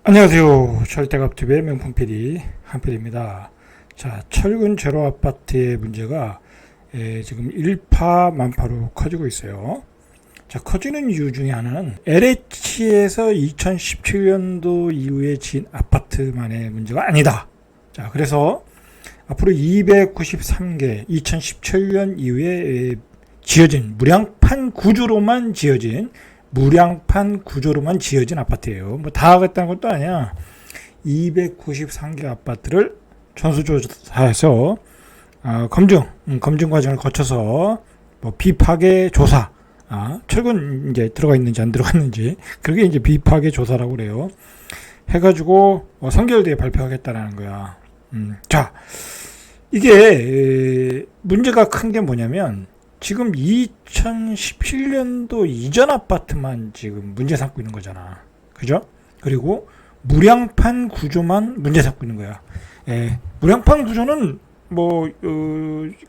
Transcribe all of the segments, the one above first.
안녕하세요. 절대값TV의 명품 PD 한PD입니다. 자, 철근 제로 아파트의 문제가 지금 일파만파로 커지고 있어요. 자, 커지는 이유 중에 하나는 LH에서 2017년도 이후에 지은 아파트만의 문제가 아니다. 자, 그래서 앞으로 293개 2017년 이후에 지어진 무량판 구조로만 지어진 아파트예요. 뭐 다 하겠다는 것도 아니야. 293개 아파트를 전수조사해서 검증 과정을 거쳐서 뭐 비파괴 조사, 철근 이제 들어가 있는지 안 들어가 있는지, 그게 이제 비파괴 조사라고 그래요. 해가지고 3개월 뒤에 발표하겠다라는 거야. 자, 이게 문제가 큰 게 뭐냐면, 지금 2017년도 이전 아파트만 지금 문제 삼고 있는 거잖아. 그죠? 그리고 무량판 구조만 문제 삼고 있는 거야. 무량판 구조는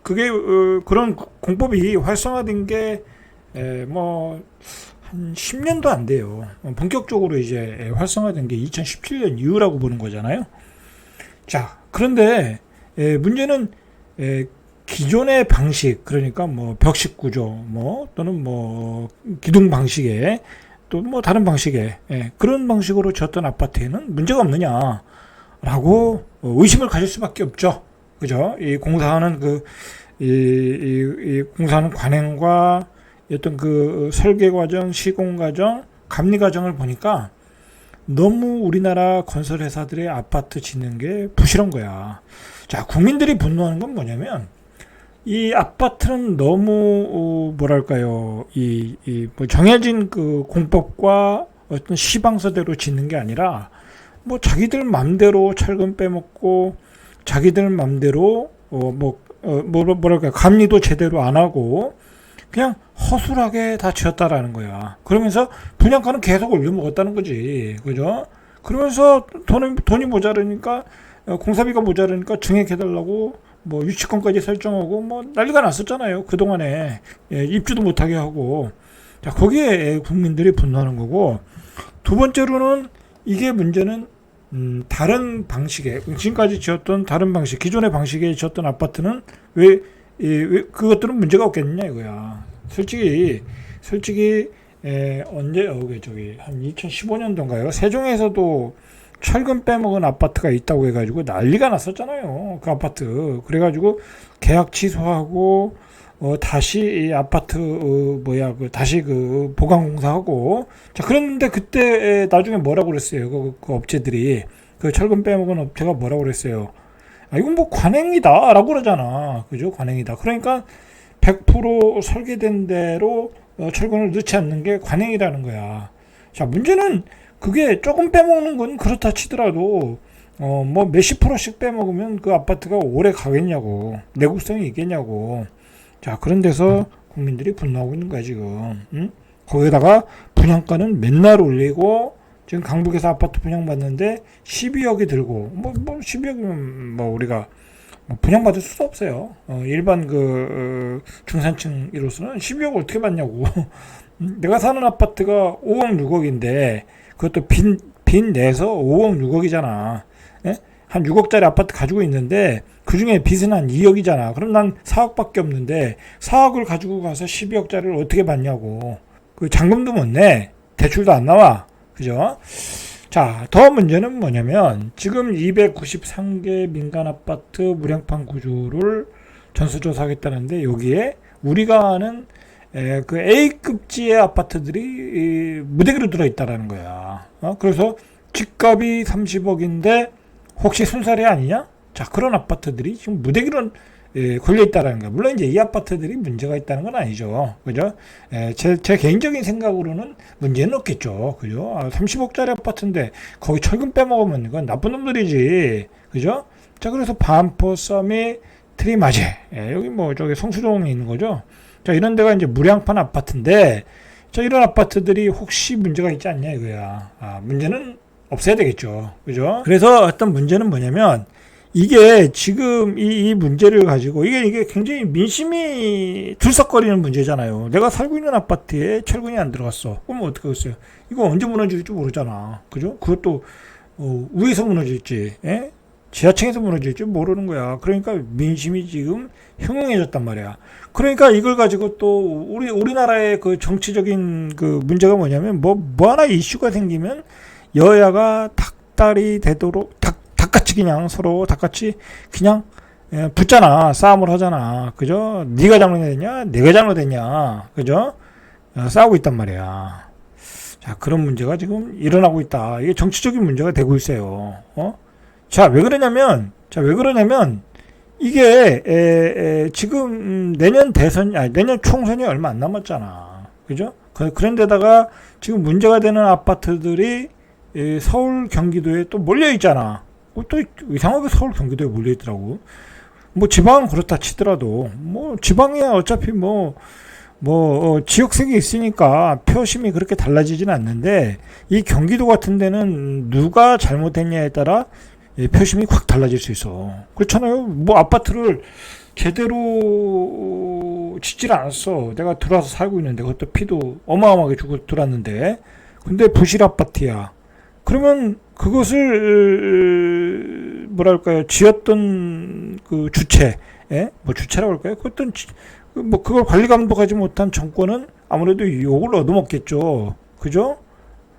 그게 그런 공법이 활성화된 게 한 10년도 안 돼요. 본격적으로 이제 활성화된 게 2017년 이후라고 보는 거잖아요. 자, 그런데 문제는 기존의 방식, 그러니까 뭐 벽식 구조, 또는 기둥 방식의, 또 다른 방식의, 그런 방식으로 지었던 아파트에는 문제가 없느냐라고 의심을 가질 수밖에 없죠. 그죠? 이 공사하는 공사하는 관행과 어떤 그 설계 과정, 시공 과정, 감리 과정을 보니까 너무 우리나라 건설 회사들의 아파트 짓는 게 부실한 거야. 자, 국민들이 분노하는 건 뭐냐면, 이 아파트는 너무 정해진 그 공법과 어떤 시방서대로 짓는 게 아니라 자기들 맘대로 철근 빼먹고 자기들 맘대로 감리도 제대로 안 하고 그냥 허술하게 다 지었다라는 거야. 그러면서 분양가는 계속 올려먹었다는 거지, 그죠? 그러면서 돈이 모자르니까, 공사비가 모자르니까 증액해달라고 유치권까지 설정하고 난리가 났었잖아요. 그동안에 입주도 못하게 하고. 자, 거기에 국민들이 분노하는 거고, 두 번째로는 이게 문제는 다른 방식의, 지금까지 지었던 다른 방식, 기존의 방식에 지었던 아파트는 왜 그것들은 문제가 없겠느냐 이거야. 솔직히 언제 한 2015년도인가요? 세종에서도 철근 빼먹은 아파트가 있다고 해가지고 난리가 났었잖아요. 그 아파트. 그래가지고 계약 취소하고 다시 이 아파트 다시 보강 공사하고. 자, 그런데 그때 나중에 뭐라고 그랬어요? 그 업체들이, 그 철근 빼먹은 업체가 뭐라고 그랬어요? 이건 관행이다라고 그러잖아. 그죠? 관행이다. 그러니까 100% 설계된 대로 철근을 넣지 않는 게 관행이라는 거야. 자, 문제는 그게 조금 빼먹는 건 그렇다 치더라도 몇십 프로씩 빼먹으면 그 아파트가 오래 가겠냐고, 내구성이 있겠냐고. 자, 그런 데서 국민들이 분노하고 있는 거야 지금. 응? 거기다가 분양가는 맨날 올리고, 지금 강북에서 아파트 분양받는데 12억이 들고, 12억이면 우리가 분양받을 수도 없어요. 일반 중산층으로서는 12억을 어떻게 받냐고. 내가 사는 아파트가 5억 6억인데 그것도 빚 내서 5억 6억이잖아. 예? 한 6억짜리 아파트 가지고 있는데 그 중에 빚은 한 2억이잖아. 그럼 난 4억밖에 없는데 4억을 가지고 가서 12억짜리를 어떻게 받냐고. 그 잔금도 못 내. 대출도 안 나와. 그죠? 자, 더 문제는 뭐냐면, 지금 293개 민간 아파트 무량판 구조를 전수조사하겠다는데, 여기에 우리가 아는 그 A급지의 아파트들이 무대기로 들어있다라는 거야. 그래서 집값이 30억인데 혹시 순살이 아니냐? 자, 그런 아파트들이 지금 무대기로 걸려있다라는 거야. 물론 이제 이 아파트들이 문제가 있다는 건 아니죠. 그죠? 제 개인적인 생각으로는 문제는 없겠죠. 그죠? 30억짜리 아파트인데 거기 철근 빼먹으면 이건 나쁜 놈들이지. 그죠? 자, 그래서 반포, 서밋, 트리마제, 여기 저기 성수동에 있는 거죠. 자, 이런 데가 이제 무량판 아파트인데, 자, 이런 아파트들이 혹시 문제가 있지 않냐 이거야. 문제는 없어야 되겠죠. 그죠? 그래서 어떤 문제는 뭐냐면, 이게 지금 이 문제를 가지고, 이게 굉장히 민심이 들썩거리는 문제잖아요. 내가 살고 있는 아파트에 철근이 안 들어갔어. 그러면 어떡하겠어요? 이거 언제 무너질지 모르잖아. 그죠? 그것도 위에서 무너질지, 예? 지하층에서 무너질지 모르는 거야. 그러니까 민심이 지금 흉흉해졌단 말이야. 그러니까 이걸 가지고 또 우리나라의 그 정치적인 그 문제가 뭐냐면 뭐 하나 이슈가 생기면 여야가 닭다리 되도록 닭같이 그냥 서로 닭같이 그냥 붙잖아. 싸움을 하잖아. 그죠? 네가 잘못했냐? 내가 잘못했냐? 그죠? 싸우고 있단 말이야. 자, 그런 문제가 지금 일어나고 있다. 이게 정치적인 문제가 되고 있어요. 자, 왜 그러냐면, 이게, 지금 내년 내년 총선이 얼마 안 남았잖아. 그죠? 그런데다가 지금 문제가 되는 아파트들이 서울, 경기도에 또 몰려있잖아. 또 이상하게 서울, 경기도에 몰려있더라고. 뭐 지방은 그렇다 치더라도, 뭐 지방이야 어차피 지역색이 있으니까 표심이 그렇게 달라지진 않는데, 이 경기도 같은 데는 누가 잘못했냐에 따라 표심이 확 달라질 수 있어. 그렇잖아요. 뭐 아파트를 제대로 짓질 않았어. 내가 들어와서 살고 있는데, 그것도 피도 어마어마하게 주고 들어왔는데, 근데 부실 아파트야. 그러면 그것을 뭐랄까요, 지었던 그 주체, 뭐 주체라고 할까요? 그걸 관리 감독하지 못한 정권은 아무래도 욕을 얻어먹겠죠. 그죠?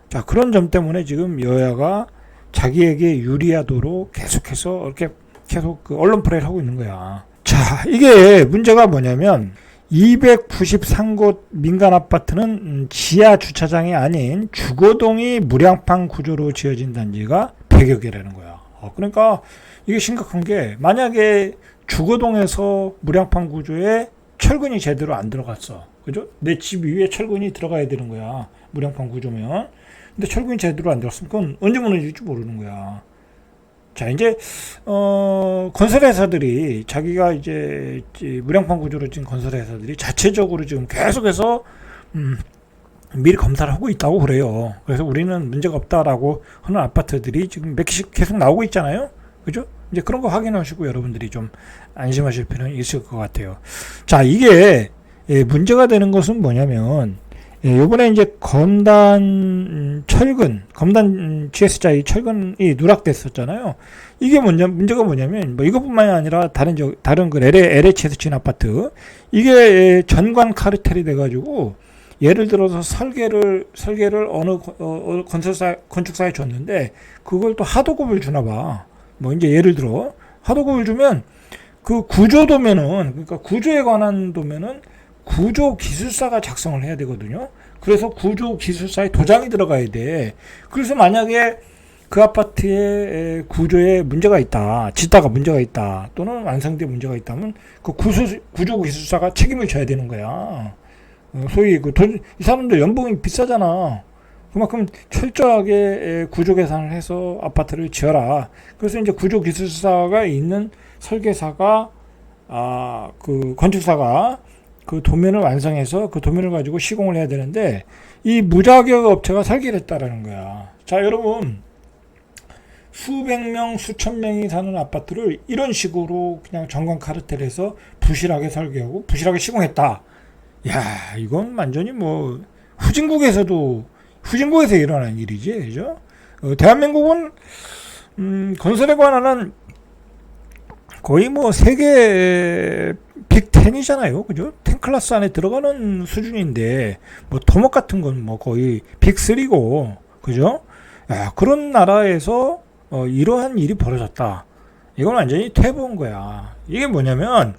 자, 그런 점 때문에 지금 여야가 자기에게 유리하도록 계속해서 이렇게 계속 그 언론 플레이를 하고 있는 거야. 자, 이게 문제가 뭐냐면 293곳 민간 아파트는 지하 주차장이 아닌 주거동이 무량판 구조로 지어진 단지가 100여 개라는 거야. 그러니까 이게 심각한 게, 만약에 주거동에서 무량판 구조에 철근이 제대로 안 들어갔어. 그죠? 내 집 위에 철근이 들어가야 되는 거야. 무량판 구조면. 근데 철근이 제대로 안 들어갔으면 그건 언제 무너질지 모르는 거야. 자, 이제 건설회사들이, 자기가 이제 무량판 구조로 지은 건설회사들이 자체적으로 지금 계속해서 미리 검사를 하고 있다고 그래요. 그래서 우리는 문제가 없다라고 하는 아파트들이 지금 몇 개씩 계속 나오고 있잖아요. 그죠? 이제 그런 거 확인하시고 여러분들이 좀 안심하실 필요는 있을 것 같아요. 자, 이게 문제가 되는 것은 뭐냐면, 요번에 이제 검단 GS자의 철근이 누락됐었잖아요. 이게 문제가 뭐냐면, 뭐 이것뿐만이 아니라 다른 그 LH에서 지은 아파트, 이게 전관 카르텔이 돼가지고, 예를 들어서 설계를 어느 건축사에 줬는데, 그걸 또 하도급을 주나 봐. 뭐 이제 예를 들어 하도급을 주면, 그 구조도면은, 그러니까 구조에 관한 도면은 구조 기술사가 작성을 해야 되거든요. 그래서 구조 기술사에 도장이 들어가야 돼. 그래서 만약에 그 아파트의 구조에 문제가 있다, 짓다가 문제가 있다, 또는 완성돼 문제가 있다면 그 구조 기술사가 책임을 져야 되는 거야. 소위 이 사람들 연봉이 비싸잖아. 그만큼 철저하게 구조 계산을 해서 아파트를 지어라. 그래서 이제 구조 기술사가 있는 설계사가, 그 건축사가 그 도면을 완성해서 그 도면을 가지고 시공을 해야 되는데, 이 무자격 업체가 설계를 했다라는 거야. 자, 여러분, 수백 명, 수천 명이 사는 아파트를 이런 식으로 그냥 전관 카르텔에서 부실하게 설계하고 부실하게 시공했다. 야, 이건 완전히 뭐 후진국에서 일어난 일이지, 그죠? 대한민국은 건설에 관한 거의 뭐 세계 빅10이잖아요, 그죠? 10 클래스 안에 들어가는 수준인데, 뭐 토목 같은 건 뭐 거의 빅3고, 그죠? 야, 그런 나라에서 이러한 일이 벌어졌다. 이건 완전히 퇴보인 거야. 이게 뭐냐면,